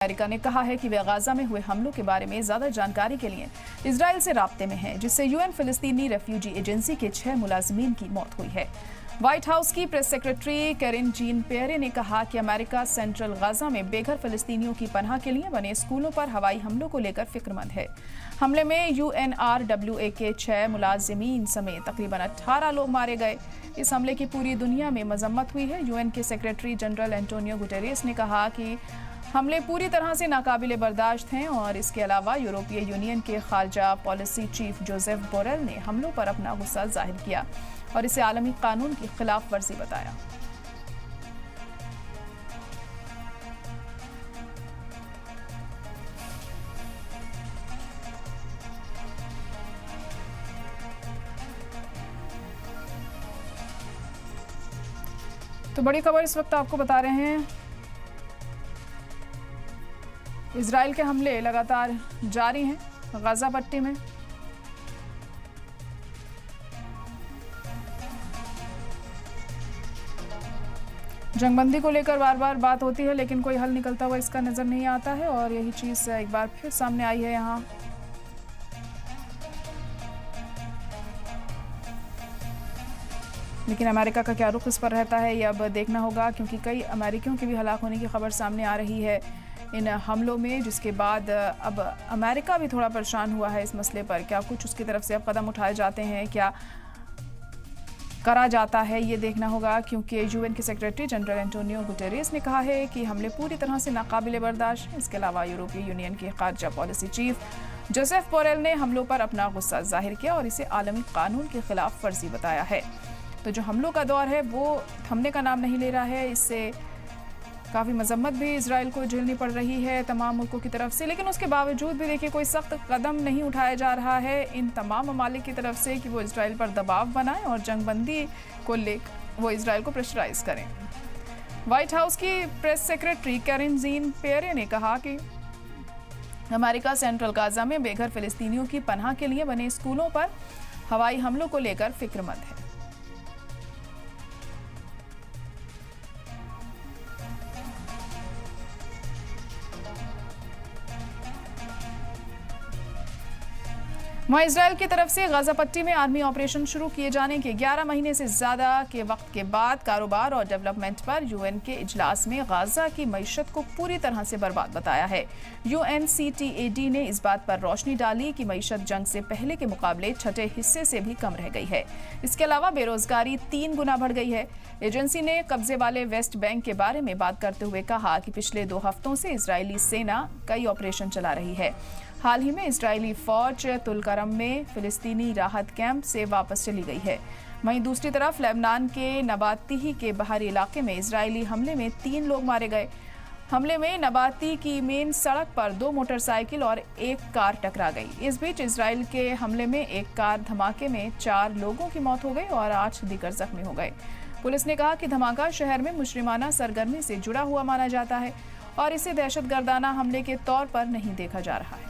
America ने कहा है कि वे गाजा में हुए हमलों के बारे में ज्यादा जानकारी के लिए इजराइल से राब्ते में हैं, जिससे यूएन फिलिस्तीनी रेफ्यूजी एजेंसी के 6 मुलाजमीन की मौत हुई है। व्हाइट हाउस की press secretary Karine Jean Pierre ने कहा कि अमेरिका सेंट्रल गाजा में बेघर फिलिस्तीनियों की पनाह के लिए बने स्कूलों पर हवाई हमलों को लेकर फिक्रमंद है। हमले में UNRWA के 6 मुलाजमीन समेत तकरीबन 18 लोग मारे गए। इस हमले की पूरी दुनिया में मजम्मत हुई है। यूएन के सेक्रेटरी जनरल एंटोनियो गुटेरेस ने कहा कि हमले पूरी तरह से नाकाबिले बर्दाश्त हैं और इसके अलावा यूरोपीय यूनियन के खारजा पॉलिसी चीफ जोसेफ बोरेल ने हमलों पर अपना गुस्सा जाहिर किया और इसे आलमी कानून की खिलाफ वर्जी बताया। तो बड़ी खबर इस वक्त आपको बता रहे हैं, इजराइल के हमले लगातार जारी हैं गाजा पट्टी में। जंगबंदी को लेकर बार बार बात होती है, लेकिन कोई हल निकलता हुआ इसका नजर नहीं आता है और यही चीज एक बार फिर सामने आई है यहाँ। लेकिन अमेरिका का क्या रुख इस पर रहता है ये अब देखना होगा, क्योंकि कई अमेरिकियों के भी हलाक होने की खबर सामने आ रही है इन हमलों में, जिसके बाद अब अमेरिका भी थोड़ा परेशान हुआ है इस मसले पर। क्या कुछ उसकी तरफ से अब कदम उठाए जाते हैं, क्या करा जाता है, ये देखना होगा, क्योंकि यूएन के सेक्रेटरी जनरल एंटोनियो गुटेरेस ने कहा है कि हमले पूरी तरह से नाकाबिले बर्दाश्त हैं। इसके अलावा यूरोपीय यूनियन के खारजा पॉलिसी चीफ जोसेफ बोरेल ने हमलों पर अपना गुस्सा जाहिर किया और इसे आलमी कानून की खिलाफ वर्जी बताया है। तो जो हमलों का दौर है वो थमने का नाम नहीं ले रहा है। इससे काफ़ी मजम्मत भी इजराइल को झेलनी पड़ रही है तमाम मुल्कों की तरफ से, लेकिन उसके बावजूद भी देखिए कोई सख्त कदम नहीं उठाया जा रहा है इन तमाम ममालिक की तरफ से कि वो इजराइल पर दबाव बनाएं और जंगबंदी को लेकर वो इजराइल को प्रेशराइज करें। व्हाइट हाउस की press secretary Karine Jean Pierre ने कहा कि अमेरिका सेंट्रल गाजा में बेघर फिलिस्तीनियों की पनाह के लिए बने स्कूलों पर हवाई हमलों को लेकर फिक्रमंद है। वहाँ इजराइल की तरफ से गाजा पट्टी में आर्मी ऑपरेशन शुरू किए जाने के 11 महीने से ज़्यादा के वक्त के बाद कारोबार और डेवलपमेंट पर यूएन के इजलास में गाजा की मईशत को पूरी तरह से बर्बाद बताया है। UNCTAD ने इस बात पर रोशनी डाली कि मईशत जंग से पहले के मुकाबले छठे हिस्से से भी कम रह गई है। इसके अलावा बेरोजगारी 3 गुना बढ़ गई है। एजेंसी ने कब्जे वाले वेस्ट बैंक के बारे में बात करते हुए कहा कि पिछले 2 हफ्तों से इजरायली सेना कई ऑपरेशन चला रही है। हाल ही में इजरायली फौज तुलकरम में फिलिस्तीनी राहत कैंप से वापस चली गई है। वहीं दूसरी तरफ लेबनान के नबातीही के बाहरी इलाके में इजरायली हमले में 3 लोग मारे गए। हमले में नबाती की मेन सड़क पर 2 मोटरसाइकिल और 1 कार टकरा गई। इस बीच इजराइल के हमले में एक कार धमाके में 4 लोगों की मौत हो गई और 8 दीगर जख्मी हो गए। पुलिस ने कहा कि धमाका शहर में मुजरिमाना सरगर्मी से जुड़ा हुआ माना जाता है और इसे दहशतगर्दाना हमले के तौर पर नहीं देखा जा रहा है।